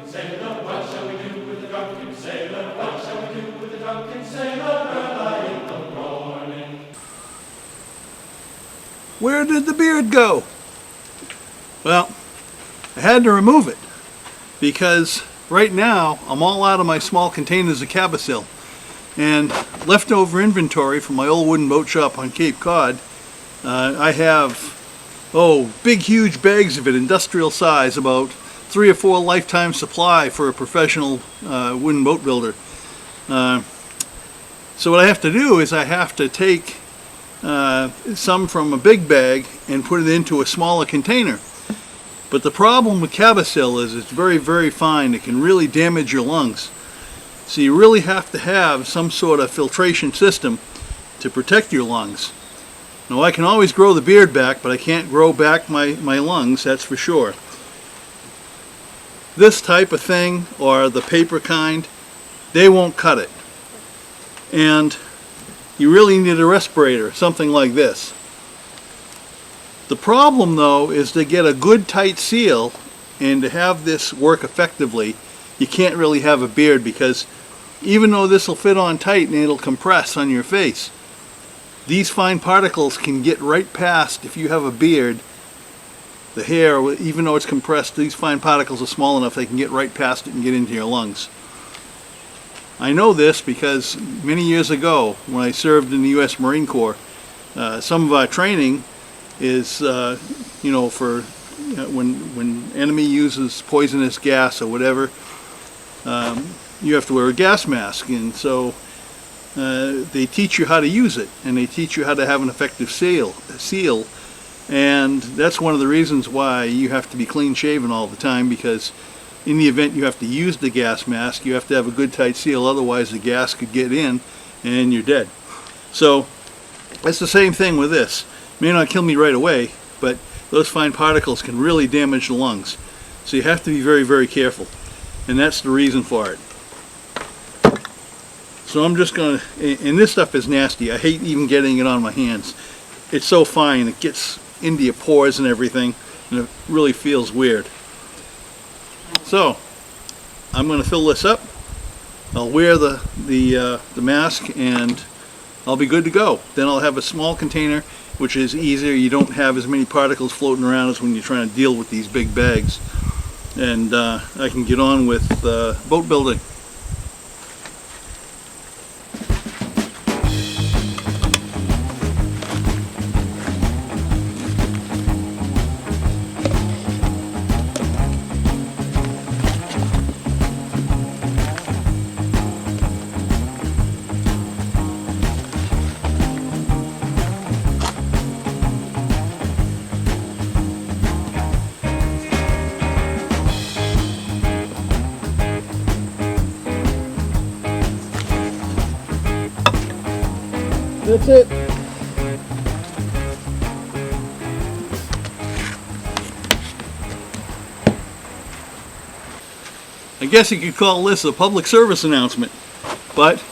sailor? What shall we do with the drunken sailor? What shall we do with the drunken sailor early in the morning? Where did the beard go? Well, I had to remove it because right now I'm all out of my small containers of Cabasil, and leftover inventory from my old wooden boat shop on Cape Cod. I have big huge bags of it, industrial size, about 3 or 4 lifetime supply for a professional wooden boat builder. So what I have to do is I have to take some from a big bag and put it into a smaller container. But the problem with Cabasil is it's very, very fine. It can really damage your lungs. So you really have to have some sort of filtration system to protect your lungs. Now I can always grow the beard back, but I can't grow back my lungs, that's for sure. This type of thing, or the paper kind, they won't cut it. And you really need a respirator, something like this. The problem though is to get a good tight seal and to have this work effectively, you can't really have a beard, because even though this will fit on tight and it'll compress on your face, these fine particles can get right past, if you have a beard, the hair, even though it's compressed, these fine particles are small enough they can get right past it and get into your lungs. I know this because many years ago when I served in the U.S. Marine Corps, some of our training is, for when enemy uses poisonous gas or whatever, you have to wear a gas mask, and so they teach you how to use it, and they teach you how to have an effective seal, and that's one of the reasons why you have to be clean shaven all the time, because in the event you have to use the gas mask, you have to have a good tight seal, otherwise the gas could get in and you're dead. So it's the same thing with this. It may not kill me right away, but those fine particles can really damage the lungs. So you have to be very, very careful, and that's the reason for it. So I'm just going to, and this stuff is nasty. I hate even getting it on my hands. It's so fine, it gets into your pores and everything, and it really feels weird. So I'm going to fill this up. I'll wear the mask and I'll be good to go. Then I'll have a small container, which is easier. You don't have as many particles floating around as when you're trying to deal with these big bags. And I can get on with boat building. That's it. I guess you could call this a public service announcement, but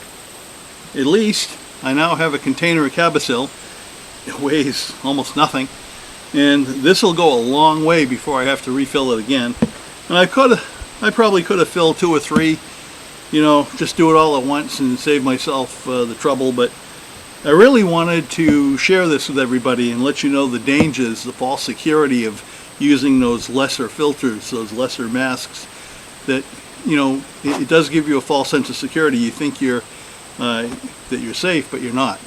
at least I now have a container of Cabasil. It weighs almost nothing, and this will go a long way before I have to refill it again. And I probably could have filled 2 or 3, just do it all at once and save myself the trouble, but I really wanted to share this with everybody and let you know the dangers, the false security of using those lesser filters, those lesser masks. That it does give you a false sense of security. You think that you're safe, but you're not.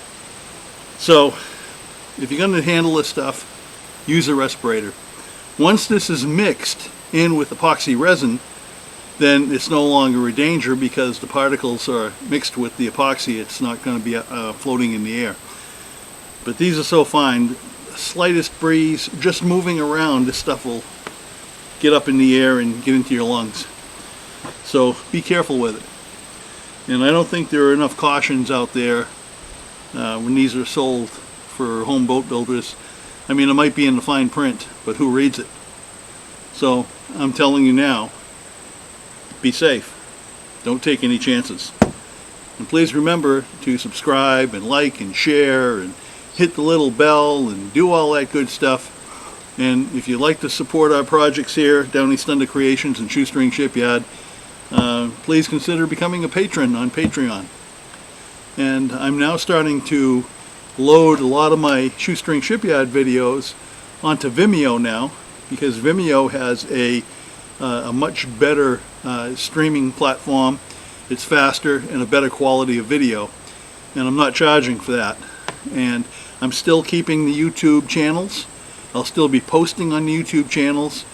So if you're going to handle this stuff, use a respirator. Once this is mixed in with epoxy resin, then it's no longer a danger, because the particles are mixed with the epoxy. It's not going to be floating in the air. But these are so fine. The slightest breeze, just moving around, this stuff will get up in the air and get into your lungs. So be careful with it. And I don't think there are enough cautions out there when these are sold for home boat builders. I mean, it might be in the fine print, but who reads it? So I'm telling you now, be safe. Don't take any chances. And please remember to subscribe and like and share and hit the little bell and do all that good stuff. And if you'd like to support our projects here, Downeast Thunder Creations and Shoestring Shipyard, please consider becoming a patron on Patreon. And I'm now starting to load a lot of my Shoestring Shipyard videos onto Vimeo now, because Vimeo has a much better streaming platform. It's faster and a better quality of video, and I'm not charging for that. And I'm still keeping the YouTube channels. I'll still be posting on the YouTube channels,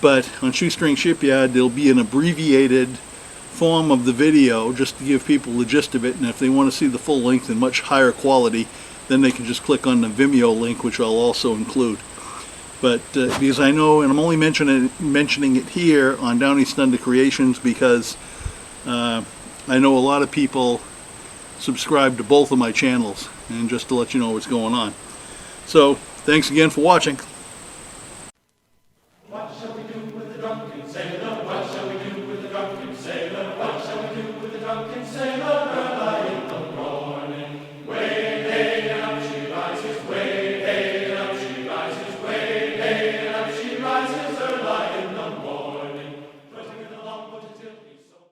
but on Shoestring Shipyard there'll be an abbreviated form of the video just to give people the gist of it, and if they want to see the full length in much higher quality, then they can just click on the Vimeo link, which I'll also include. But because I know, and I'm only mentioning it here on Downeast Thunder Creations because I know a lot of people subscribe to both of my channels, and just to let you know what's going on. So thanks again for watching. What shall we do with the drunken sailor? What shall we do with the drunken sailor? What shall we do with the drunken sailor?